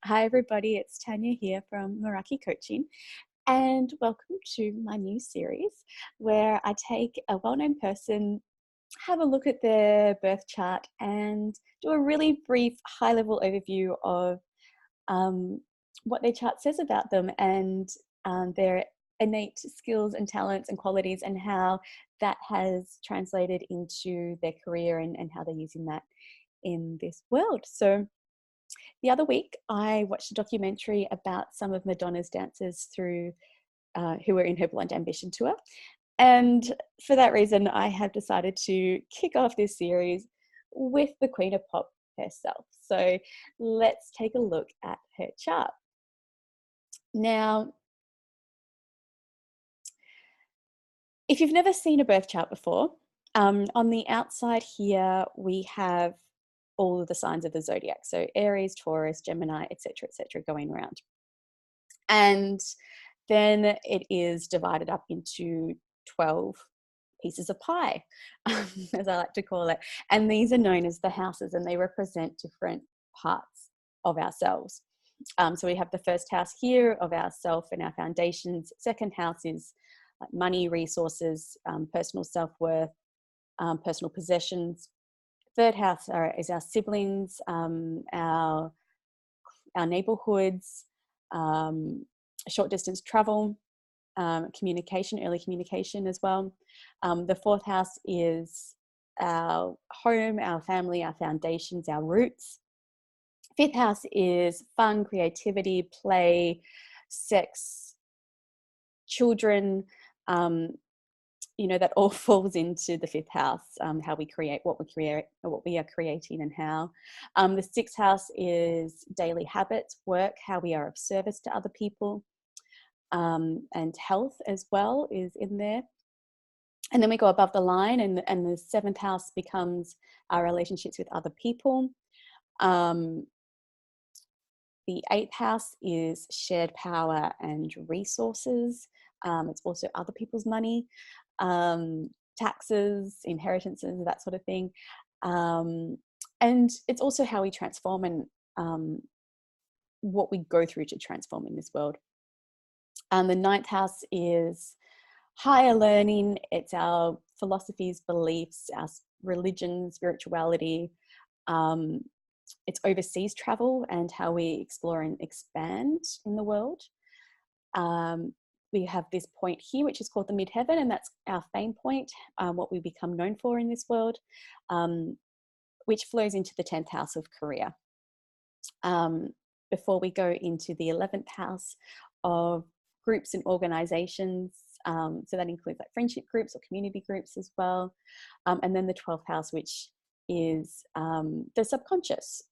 Hi, everybody. It's Tanya here from Meraki Coaching, and welcome to my new series where I take a well known person, have a look at their birth chart, and do a really brief, high level overview of what their chart says about them and their innate skills and talents and qualities, and how that has translated into their career and how they're using that in this world. So, the other week, I watched a documentary about some of Madonna's dancers who were in her Blonde Ambition tour. And for that reason, I have decided to kick off this series with the Queen of Pop herself. So let's take a look at her chart. Now, if you've never seen a birth chart before, on the outside here, we have all of the signs of the zodiac. So Aries, Taurus, Gemini, etc., going around. And then it is divided up into 12 pieces of pie, as I like to call it. And these are known as the houses, and they represent different parts of ourselves. So we have the first house here of ourself and our foundations. Second house is like money, resources, personal self-worth, personal possessions. Third house is our siblings, our neighborhoods, short distance travel, communication, early communication as well. The fourth house is our home, our family, our foundations, our roots. Fifth house is fun, creativity, play, sex, children. That all falls into the fifth house, how we create, what we are creating, and how. The sixth house is daily habits, work, how we are of service to other people, and health as well is in there. And then we go above the line, and the seventh house becomes our relationships with other people. The eighth house is shared power and resources. It's also other people's money, taxes, inheritances, that sort of thing. And it's also how we transform and what we go through to transform in this world. The ninth house is higher learning. It's our philosophies, beliefs, our religion, spirituality. It's overseas travel and how we explore and expand in the world. We have this point here, which is called the midheaven, and that's our fame point, what we become known for in this world, which flows into the 10th house of career. Before we go into the 11th house of groups and organizations, so that includes like friendship groups or community groups as well. And then the 12th house, which is the subconscious.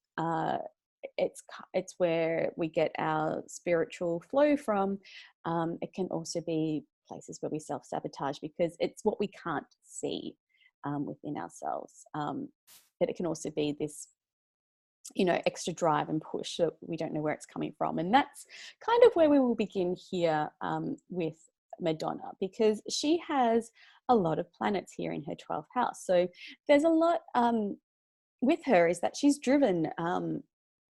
It's where we get our spiritual flow from. It can also be places where we self-sabotage because it's what we can't see within ourselves. But it can also be this, extra drive and push that we don't know where it's coming from. And that's kind of where we will begin here with Madonna, because she has a lot of planets here in her 12th house. So there's a lot with her is that she's driven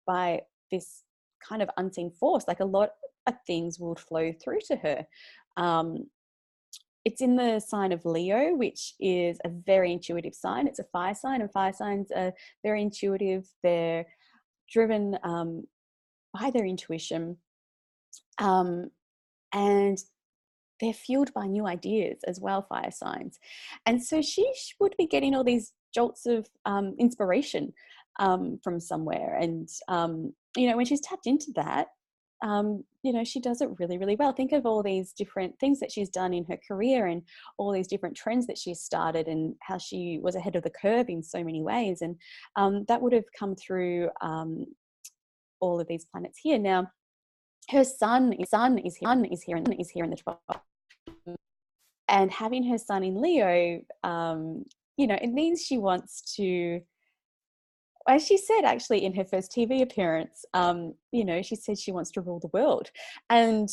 by this kind of unseen force. Like a lot of things will flow through to her. It's in the sign of Leo, which is a very intuitive sign. It's a fire sign, and fire signs are very intuitive. They're driven by their intuition, and they're fueled by new ideas as well, fire signs. And so she would be getting all these jolts of inspiration from somewhere. And, when she's tapped into that, she does it really, really well. Think of all these different things that she's done in her career and all these different trends that she's started and how she was ahead of the curve in so many ways. And that would have come through all of these planets here. Now, her sun is here in the 12th. And having her sun in Leo, it means she wants to, as she said actually in her first TV appearance, she said she wants to rule the world. And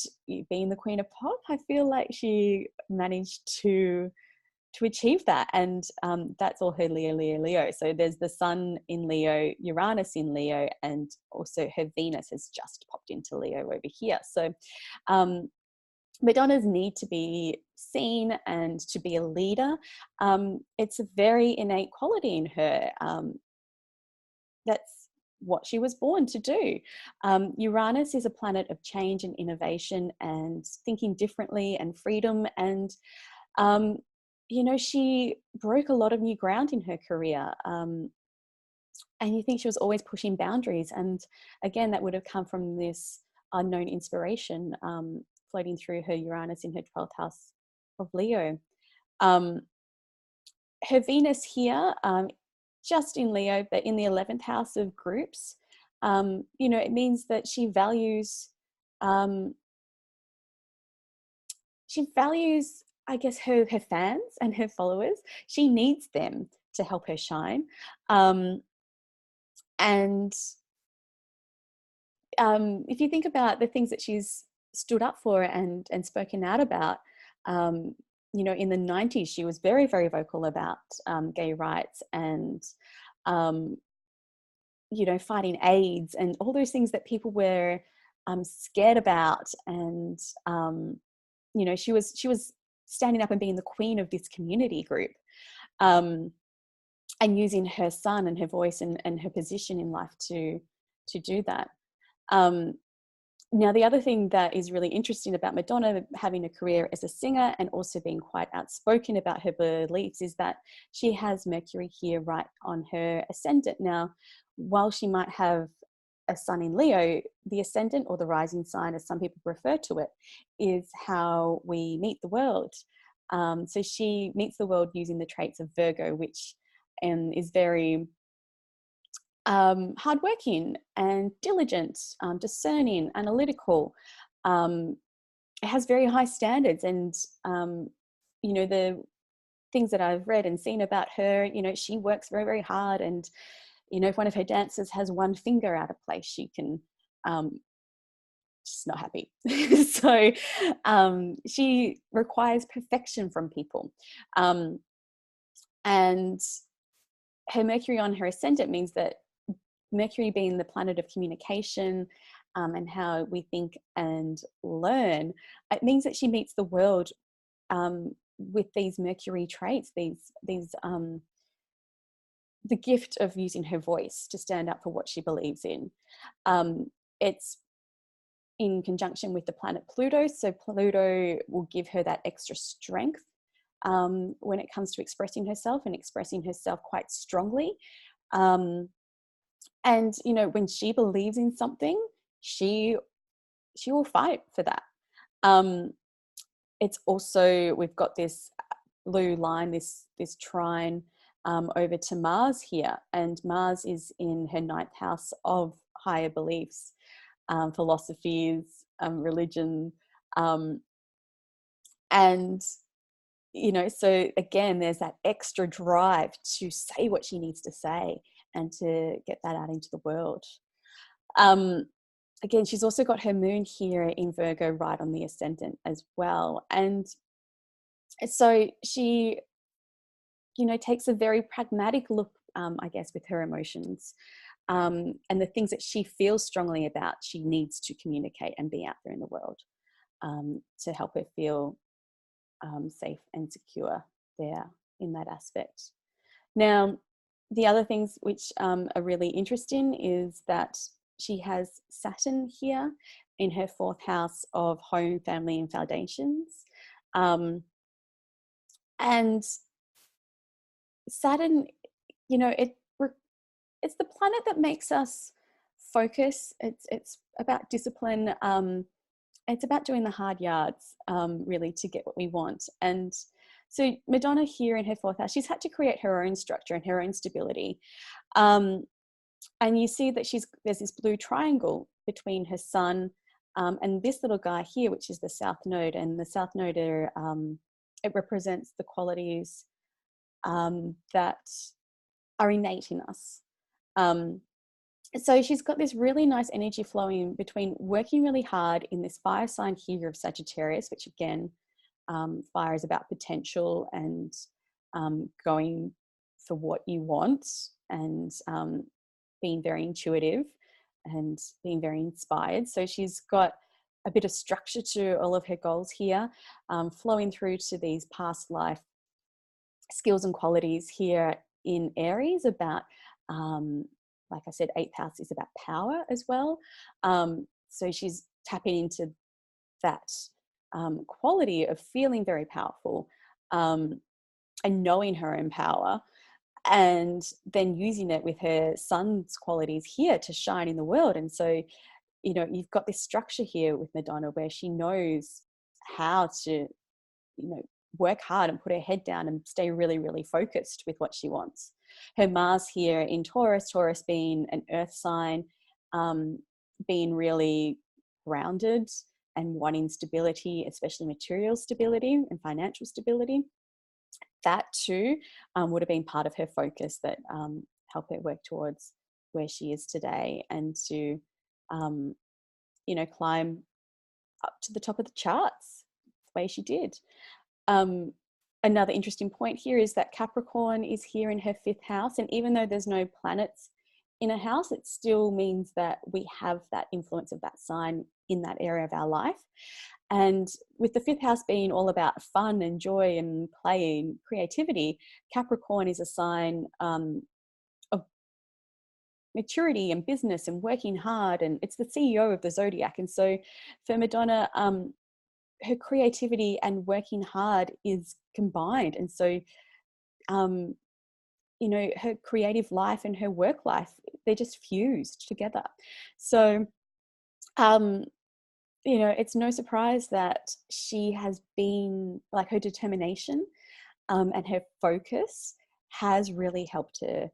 being the Queen of Pop, I feel like she managed to to achieve that. And that's all her Leo, Leo, Leo. So there's the Sun in Leo, Uranus in Leo, and also her Venus has just popped into Leo over here. So Madonna's need to be seen and to be a leader, it's a very innate quality in her. That's what she was born to do. Uranus is a planet of change and innovation and thinking differently and freedom. And, you know, she broke a lot of new ground in her career. And you think she was always pushing boundaries. And again, that would have come from this unknown inspiration floating through her Uranus in her 12th house of Leo. Her Venus here, just in Leo, but in the 11th house of groups, you know, it means that she values, I guess, her fans and her followers. She needs them to help her shine. And if you think about the things that she's stood up for and spoken out about, you know, in the 90s, she was very, very vocal about gay rights and, you know, fighting AIDS and all those things that people were scared about. And, you know, she was standing up and being the queen of this community group, and using her son and her voice and her position in life to do that. Now, the other thing that is really interesting about Madonna having a career as a singer and also being quite outspoken about her beliefs is that she has Mercury here right on her ascendant. Now, while she might have a sun in Leo, the ascendant, or the rising sign, as some people refer to it, is how we meet the world. So she meets the world using the traits of Virgo, which is very hardworking and diligent, discerning, analytical. It has very high standards, and you know, the things that I've read and seen about her, you know, she works very, very hard. And you know, if one of her dancers has one finger out of place, she can she's not happy. So she requires perfection from people, and her Mercury on her ascendant means that Mercury being the planet of communication and how we think and learn, it means that she meets the world with these Mercury traits, these the gift of using her voice to stand up for what she believes in. It's in conjunction with the planet Pluto, so Pluto will give her that extra strength when it comes to expressing herself and expressing herself quite strongly. And you know, when she believes in something, she will fight for that. It's also, we've got this blue line, this trine over to Mars here, and Mars is in her 9th house of higher beliefs, philosophies, religion, and you know, so again, there's that extra drive to say what she needs to say and to get that out into the world. Again, she's also got her moon here in Virgo right on the ascendant as well. And so she, you know, takes a very pragmatic look, I guess, with her emotions. And the things that she feels strongly about, she needs to communicate and be out there in the world to help her feel safe and secure there in that aspect. Now, the other things which are really interesting is that she has Saturn here in her 4th house of home, family, and foundations. And Saturn, you know, it's the planet that makes us focus. It's about discipline. It's about doing the hard yards, really, to get what we want. And so Madonna here in her 4th house, she's had to create her own structure and her own stability. And you see that there's this blue triangle between her sun and this little guy here, which is the South Node. And the South Node, it represents the qualities that are innate in us. So she's got this really nice energy flowing between working really hard in this fire sign here of Sagittarius, which again, fire is about potential and going for what you want, and being very intuitive and being very inspired. So she's got a bit of structure to all of her goals here, flowing through to these past life skills and qualities here in Aries about, like I said, 8th house is about power as well. So she's tapping into that quality of feeling very powerful, and knowing her own power, and then using it with her son's qualities here to shine in the world. And so, you know, you've got this structure here with Madonna where she knows how to, you know, work hard and put her head down and stay really, really focused with what she wants. Her Mars here in Taurus, Taurus being an earth sign, being really grounded and wanting stability, especially material stability and financial stability. That too would have been part of her focus that helped her work towards where she is today, and to, you know, climb up to the top of the charts the way she did. Another interesting point here is that Capricorn is here in her 5th house, and even though there's no planets in a house, it still means that we have that influence of that sign in that area of our life. And with the 5th house being all about fun and joy and play and creativity, Capricorn is a sign of maturity and business and working hard, and it's the CEO of the zodiac. And so for Madonna, her creativity and working hard is combined. And so, you know, her creative life and her work life, they're just fused together. So, you know, it's no surprise that she has been, like, her determination and her focus has really helped her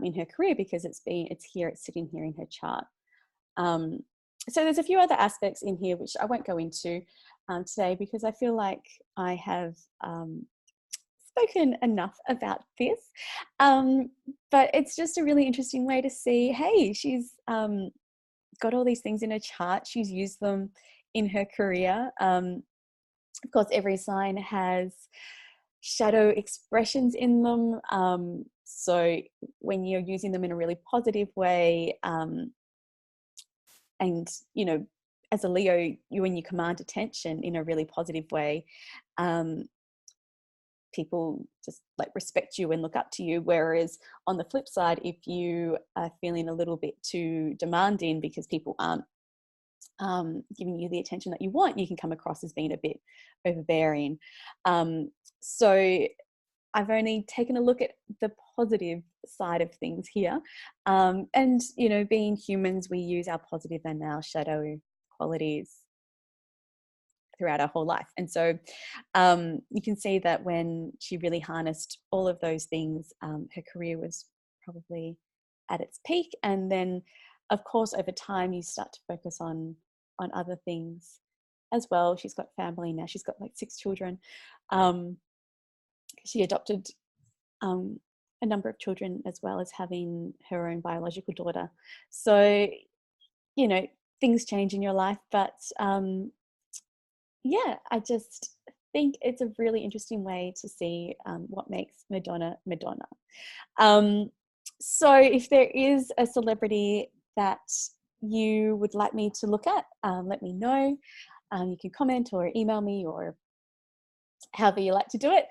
in her career, because it's sitting here in her chart. So there's a few other aspects in here which I won't go into today, because I feel like I have spoken enough about this. But it's just a really interesting way to see, hey, she's got all these things in her chart. She's used them in her career. Of course, every sign has shadow expressions in them. So when you're using them in a really positive way, and, you know, as a Leo, when you command attention in a really positive way, people just like respect you and look up to you. Whereas on the flip side, if you are feeling a little bit too demanding because people aren't giving you the attention that you want, you can come across as being a bit overbearing. So I've only taken a look at the positive side of things here. And, you know, being humans, we use our positive and our shadow qualities throughout our whole life. And so you can see that when she really harnessed all of those things, her career was probably at its peak. And then, of course, over time, you start to focus on other things as well. She's got family now. She's got like 6 children. She adopted a number of children, as well as having her own biological daughter. So, you know, things change in your life, but yeah, I just think it's a really interesting way to see what makes Madonna Madonna. So if there is a celebrity that you would like me to look at, let me know. You can comment or email me, or however you like to do it.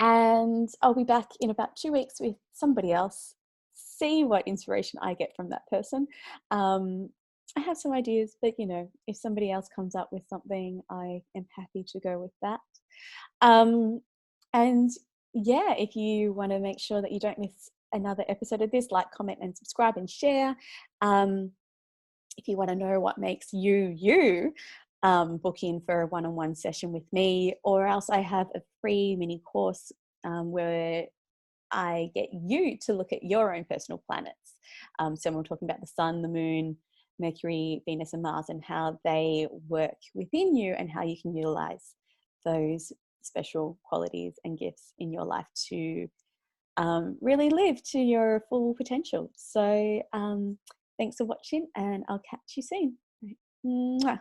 And I'll be back in about 2 weeks with somebody else. See what inspiration I get from that person. I have some ideas, but, you know, if somebody else comes up with something, I am happy to go with that. And yeah, if you want to make sure that you don't miss another episode of this, like, comment, and subscribe and share. If you want to know what makes you, book in for a one-on-one session with me, or else I have a free mini course where I get you to look at your own personal planets. So we're talking about the sun, the moon, Mercury, Venus, and Mars, and how they work within you, and how you can utilize those special qualities and gifts in your life to really live to your full potential. So thanks for watching, and I'll catch you soon. Mwah.